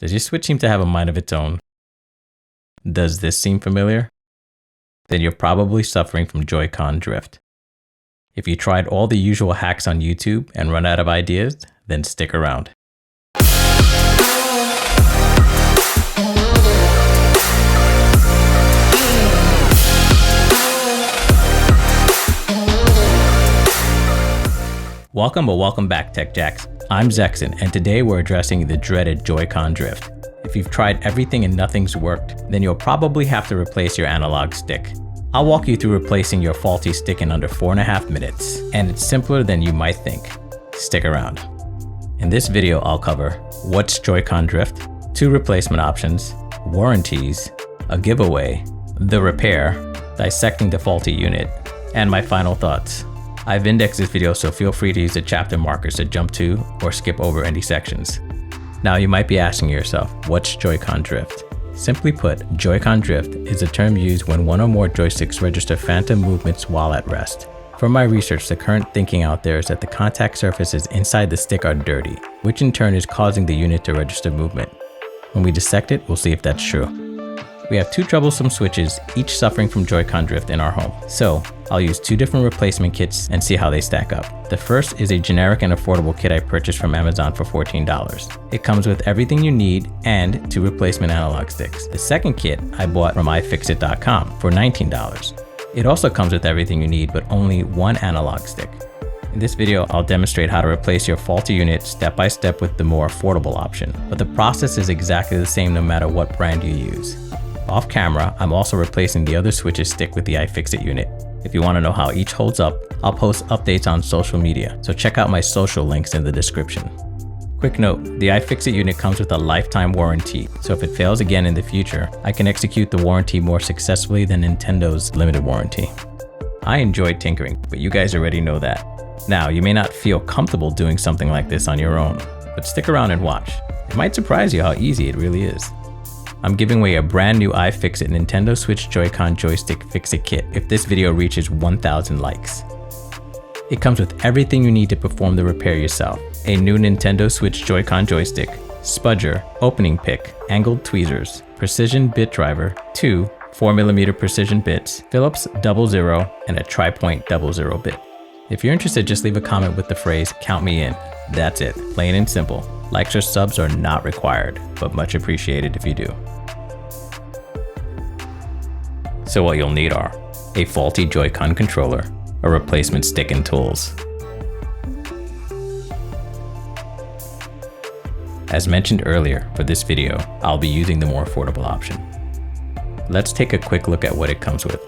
Does your Switch seem to have a mind of its own? Does this seem familiar? Then you're probably suffering from Joy-Con drift. If you tried all the usual hacks on YouTube and run out of ideas, then stick around. Welcome back, Tech Jacks. I'm Zexon, and today we're addressing the dreaded Joy-Con drift. If you've tried everything and nothing's worked, then you'll probably have to replace your analog stick. I'll walk you through replacing your faulty stick in under 4.5 minutes, and it's simpler than you might think. Stick around. In this video, I'll cover what's Joy-Con drift, 2 replacement options, warranties, a giveaway, the repair, dissecting the faulty unit, and my final thoughts. I've indexed this video, so feel free to use the chapter markers to jump to or skip over any sections. Now you might be asking yourself, what's Joy-Con drift? Simply put, Joy-Con drift is a term used when one or more joysticks register phantom movements while at rest. From my research, the current thinking out there is that the contact surfaces inside the stick are dirty, which in turn is causing the unit to register movement. When we dissect it, we'll see if that's true. We have 2 troublesome switches, each suffering from Joy-Con drift in our home. So I'll use 2 different replacement kits and see how they stack up. The first is a generic and affordable kit I purchased from Amazon for $14. It comes with everything you need and 2 replacement analog sticks. The second kit I bought from iFixit.com for $19. It also comes with everything you need, but only 1 analog stick. In this video, I'll demonstrate how to replace your faulty unit step by step with the more affordable option, but the process is exactly the same no matter what brand you use. Off camera, I'm also replacing the other switch's stick with the iFixit unit. If you want to know how each holds up, I'll post updates on social media, so check out my social links in the description. Quick note, the iFixit unit comes with a lifetime warranty, so if it fails again in the future, I can execute the warranty more successfully than Nintendo's limited warranty. I enjoy tinkering, but you guys already know that. Now, you may not feel comfortable doing something like this on your own, but stick around and watch. It might surprise you how easy it really is. I'm giving away a brand new iFixit Nintendo Switch Joy-Con Joystick Fix-It Kit if this video reaches 1,000 likes. It comes with everything you need to perform the repair yourself. A new Nintendo Switch Joy-Con joystick, spudger, opening pick, angled tweezers, precision bit driver, 2 4mm precision bits, Phillips 00, and a tri-point 00 bit. If you're interested, just leave a comment with the phrase, "Count me in." That's it, plain and simple. Likes or subs are not required, but much appreciated if you do. So what you'll need are a faulty Joy-Con controller, a replacement stick and tools. As mentioned earlier, for this video, I'll be using the more affordable option. Let's take a quick look at what it comes with.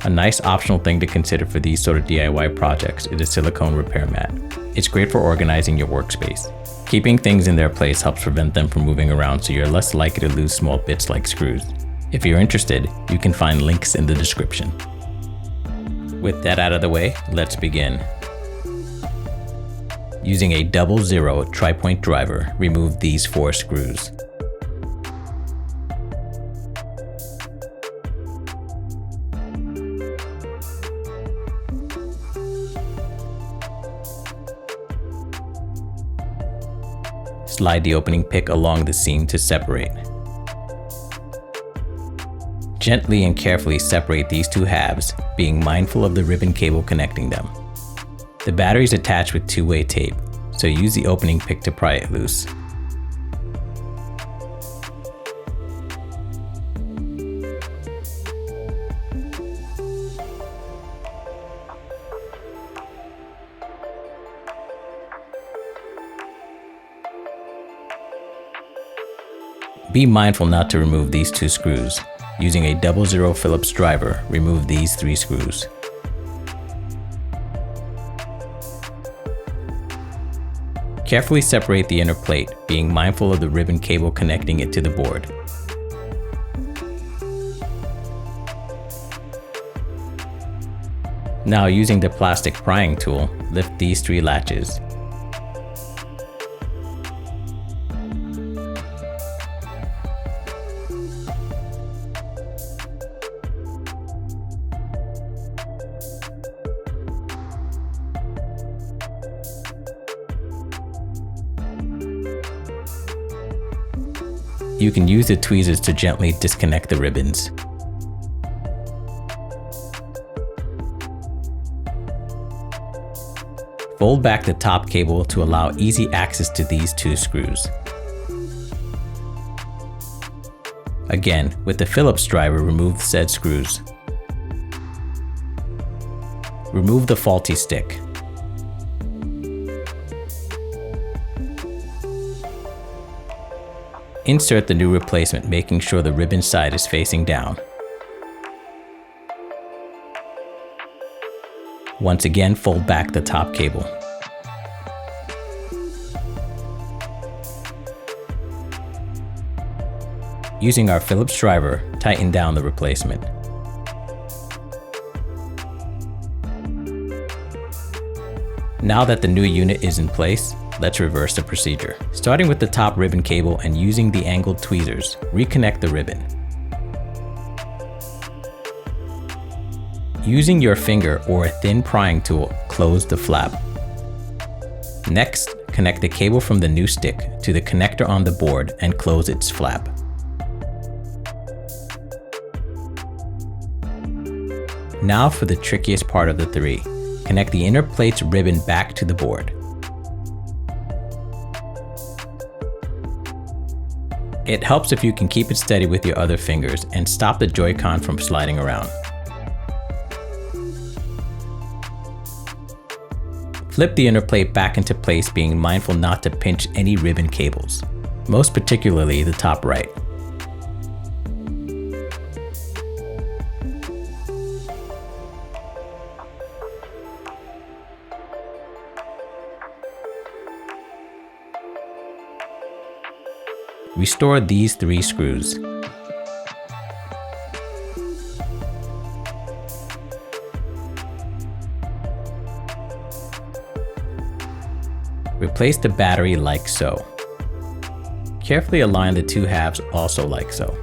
A nice optional thing to consider for these sort of DIY projects is a silicone repair mat. It's great for organizing your workspace. Keeping things in their place helps prevent them from moving around, so you're less likely to lose small bits like screws. If you're interested, you can find links in the description. With that out of the way, let's begin. Using a 00 tri-point driver, remove these 4 screws. Slide the opening pick along the seam to separate. Gently and carefully separate these two halves, being mindful of the ribbon cable connecting them. The battery is attached with two-way tape, so use the opening pick to pry it loose. Be mindful not to remove these two screws. Using a 00 Phillips driver, remove these 3 screws. Carefully separate the inner plate, being mindful of the ribbon cable connecting it to the board. Now, using the plastic prying tool, lift these 3 latches. You can use the tweezers to gently disconnect the ribbons. Fold back the top cable to allow easy access to these 2 screws. Again, with the Phillips driver, remove said screws. Remove the faulty stick. Insert the new replacement, making sure the ribbon side is facing down. Once again, fold back the top cable. Using our Phillips driver, tighten down the replacement. Now that the new unit is in place, let's reverse the procedure. Starting with the top ribbon cable and using the angled tweezers, reconnect the ribbon. Using your finger or a thin prying tool, close the flap. Next, connect the cable from the new stick to the connector on the board and close its flap. Now for the trickiest part of the 3. Connect the inner plate's ribbon back to the board. It helps if you can keep it steady with your other fingers and stop the Joy-Con from sliding around. Flip the inner plate back into place, being mindful not to pinch any ribbon cables, most particularly the top right. Restore these 3 screws. Replace the battery like so. Carefully align the 2 halves also like so.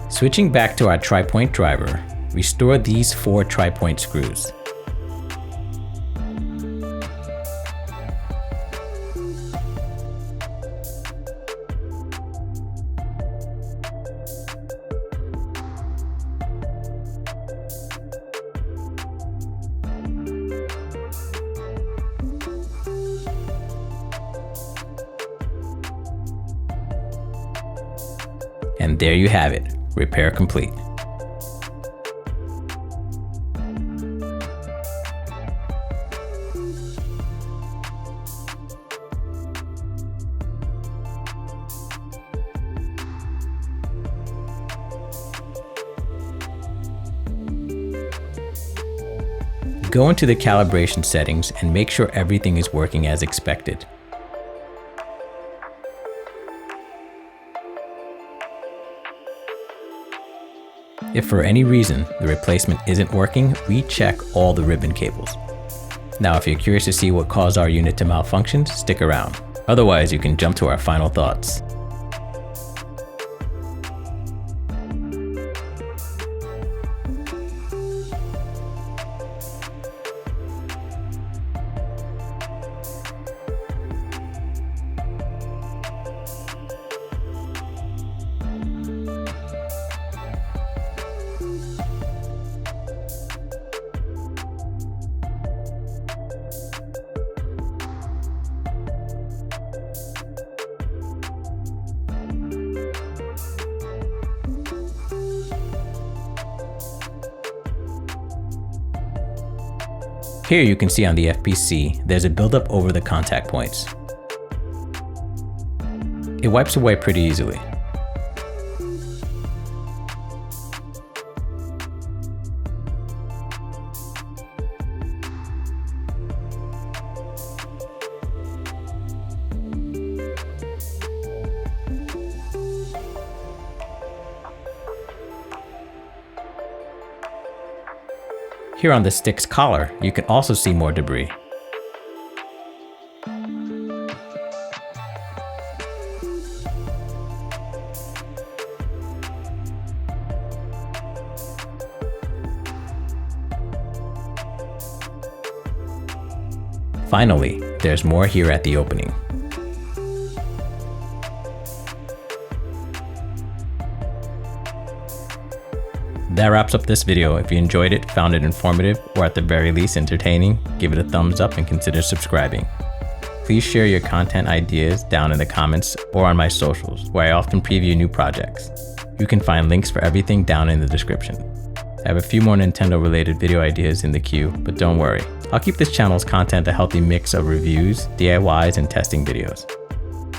Switching back to our tri-point driver, restore these 4 tri-point screws. And there you have it, repair complete. Go into the calibration settings and make sure everything is working as expected. If for any reason the replacement isn't working, recheck all the ribbon cables. Now, if you're curious to see what caused our unit to malfunction, stick around. Otherwise, you can jump to our final thoughts. Here you can see on the FPC, there's a buildup over the contact points. It wipes away pretty easily. Here on the stick's collar, you can also see more debris. Finally, there's more here at the opening. That wraps up this video. If you enjoyed it, found it informative, or at the very least entertaining, give it a thumbs up and consider subscribing. Please share your content ideas down in the comments or on my socials, where I often preview new projects. You can find links for everything down in the description. I have a few more Nintendo related video ideas in the queue, but don't worry. I'll keep this channel's content a healthy mix of reviews, DIYs, and testing videos.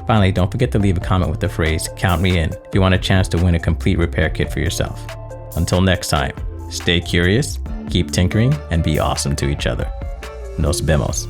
Finally, don't forget to leave a comment with the phrase, "Count me in," if you want a chance to win a complete repair kit for yourself. Until next time, stay curious, keep tinkering, and be awesome to each other. Nos vemos.